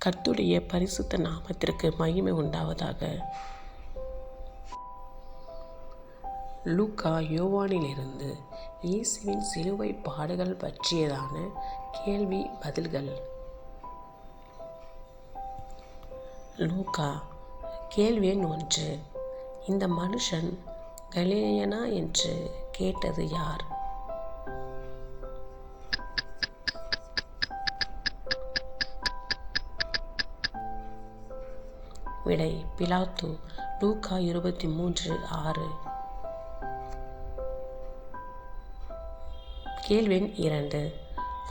கர்த்தருடைய பரிசுத்த நாமத்திற்கு மகிமை உண்டாவதாக. லூக்கா யோவானிலிருந்து இயேசுவின் சிலுவை பாடுகள் பற்றியதான கேள்வி பதில்கள். லூக்கா. கேள்வி எண் 1. இந்த மனுஷன் கலிலேயனா என்று கேட்டது யார்? விடை பிலாத்து. லூக்கா 23:6. கேள்வி எண் 2.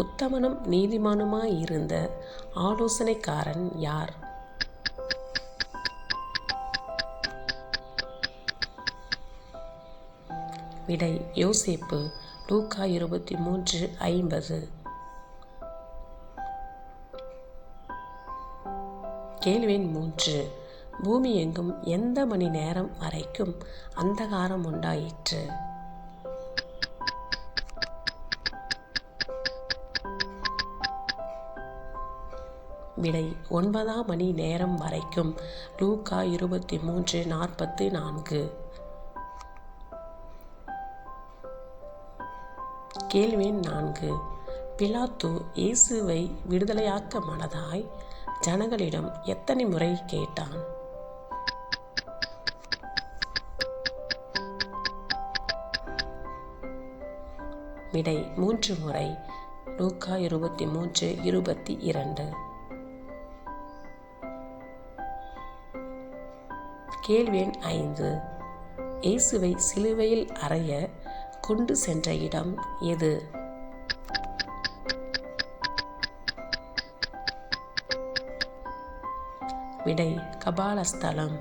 உத்தமனும் நீதிமானுமாய் இருந்த ஆலோசனைக்காரன் யார்? விடை யோசேப்பு. லூக்கா 23:50. கேள்வி எண் 3. பூமி எங்கும் எந்த மணி நேரம் வரைக்கும் அந்தகாரம் உண்டாயிற்று? விடை 9 மணி நேரம் வரைக்கும். லூக்கா 23:44. கேள்வி எண் 4. பிலாத்து இயேசுவை விடுதலையாக்க மனதாய் ஜனங்களிடம் எத்தனை முறை கேட்டான்? விடை 3 முறை. லூக்கா 23:22. கேள்வி எண் 5. இயேசுவை சிலுவையில் அறைய கொண்டு சென்ற இடம் எது? விடை கபாலஸ்தலம்.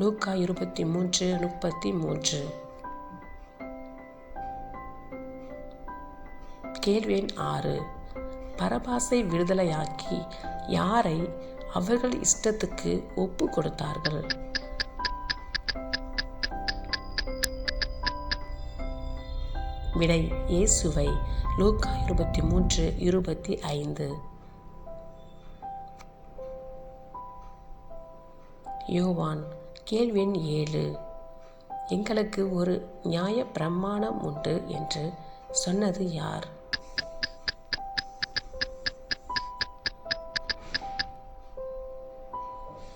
லூக்கா 23:33. கேள்வி எண் 6. பரபாசை விடுதலையாக்கி யாரை அவர்கள் இஷ்டத்துக்கு ஒப்பு கொடுத்தார்கள்? விடை இயேசுவை. லூக்கா 23:25. யோவான். கேள்வி எண் 7. எங்களுக்கு ஒரு நியாய பிரமாணம் உண்டு என்று சொன்னது யார்?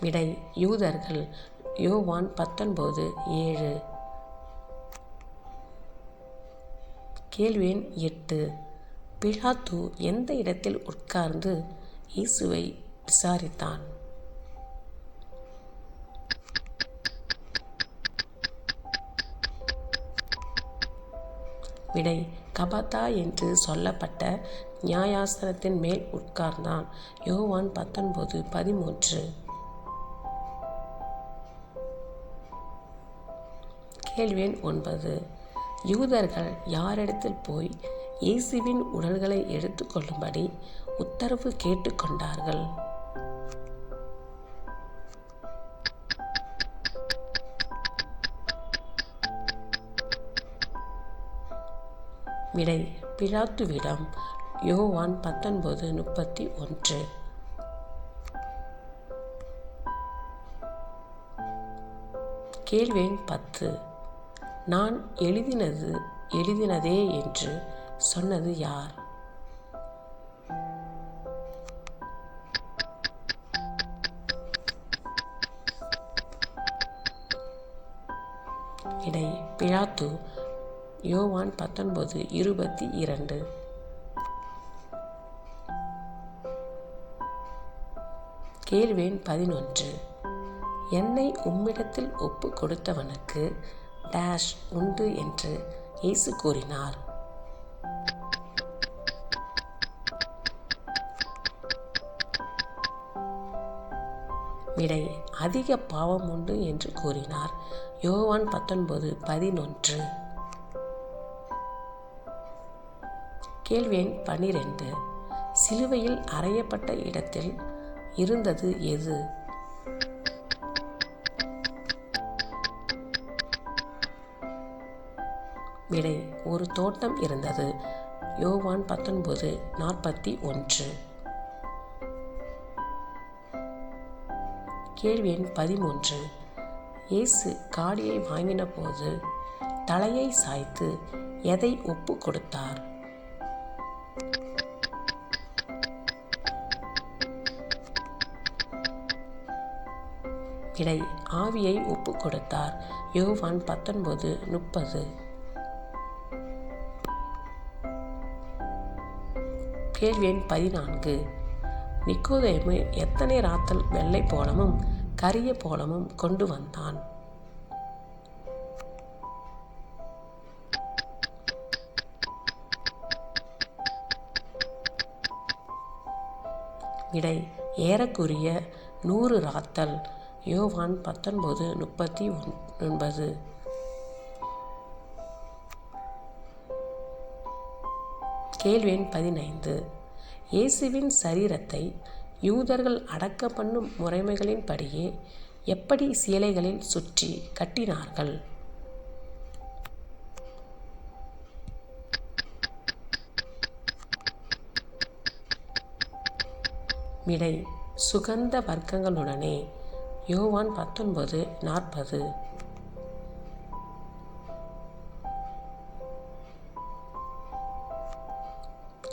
விடை யூதர்கள். யோவான் 19:7. கேள்வி எண் 8. பிலாத்து எந்த இடத்தில் உட்கார்ந்து இயேசுவை விசாரித்தான்? விடை கபாத்தா என்று சொல்லப்பட்ட நியாயாசனத்தின் மேல் உட்கார்ந்தான். யோவான் 19:13. கேள்வி எண் 9. யூதர்கள் யாரிடத்தில் போய் இயேசுவின் உடல்களை எடுத்துக்கொள்ளும்படி உத்தரவு கேட்டுக்கொண்டார்கள்? விடை பிலாத்துவிடம். யோவான் 19:31. கேள்வி எண் 10. நான் எழுதினதே என்று சொன்னது யார்? விடை பிலாத்து. யோவான் 19:22. கேள்வி எண் 11. என்னை உம்மிடத்தில் ஒப்பு கொடுத்தவனுக்கு டேஷ் உண்டு என்று இயேசு கூறினார். விடை அதிக பாவம் உண்டு என்று கூறினார். யோவான் 19:11. கேள்வி எண் 12. சிலுவையில் அறையப்பட்ட இடத்தில் இருந்தது எது? விடை ஒரு தோட்டம் இருந்தது. யோவான் 19:41. கேள்வி எண் 13. இயேசு காடியை வாங்கின போது தலையை சாய்த்து எதை ஒப்பு கொடுத்தார்? விடை: ஆவியை ஒப்பு கொடுத்தார். யோவான் 19:30. கேள்வி எண் 14. நிக்கோதேமு எத்தனை ராத்தல் வெள்ளை போலமும் கரிய போலமும் கொண்டு வந்தான்? விடை: ஏறக்குறைய 100 ராத்தல். யோவான் 19:39. கேள்வி எண் 15. இயேசுவின் சரீரத்தை யூதர்கள் அடக்கம் பண்ணும் முறைமைகளின்படியே எப்படி சீலைகளில் சுற்றி கட்டினார்கள்? விடை: சுகந்த வர்க்கங்களுடனே. யோவான் 19:40.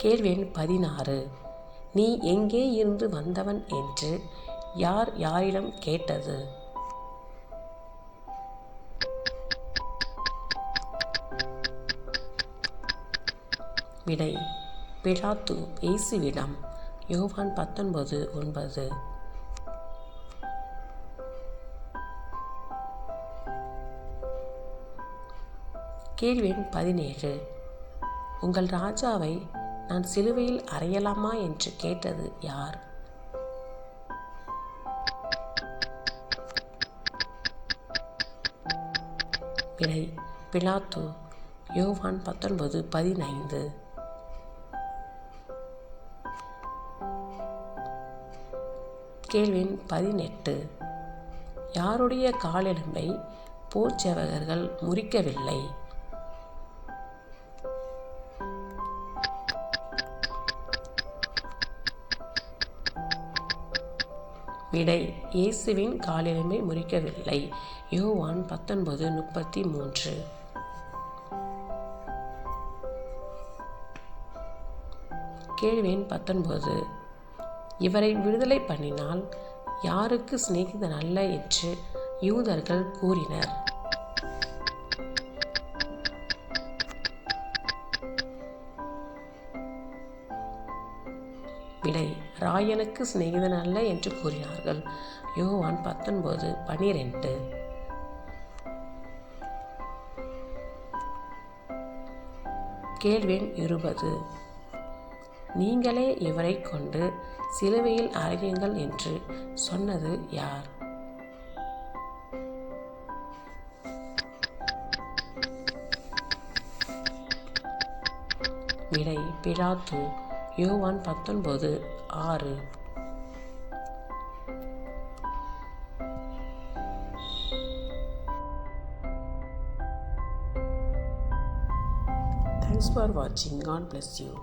கேள்வி எண் 16. நீ எங்கே இருந்து வந்தவன் என்று யார் யாரிடம் கேட்டது? விடை: பிலாத்து இயேசுவிடம். யோவான் 19:9. கேள்வி எண் 17. உங்கள் ராஜாவை நான் சிலுவையில் அறையலாமா என்று கேட்டது யார்? விடை: பிலாத்து. யோவான் 19:15. கேள்வி எண் 18. யாருடைய காலெலும்பை போர்ச்சேவகர்கள் முறிக்கவில்லை? விடை: இயேசுவின் காலெலும்பை முறிக்கவில்லை. யோவான் 19:33. கேள்வி எண் 19. இவரை விடுதலை பண்ணினால் யாருக்கு சிநேகிதன் அல்ல என்று யூதர்கள் கூறினர்? விடை: ராயனுக்கு சிநேகிதன் அல்ல என்று கூறினார்கள். யோவான் 19:12. கேள்வி எண் 20. நீங்களே இவரை கொண்டு சிலுவையில் அறையுங்கள் என்று சொன்னது யார்? விடை: பிலாத்து. யோவான் 19:6. Thanks for watching. God bless you.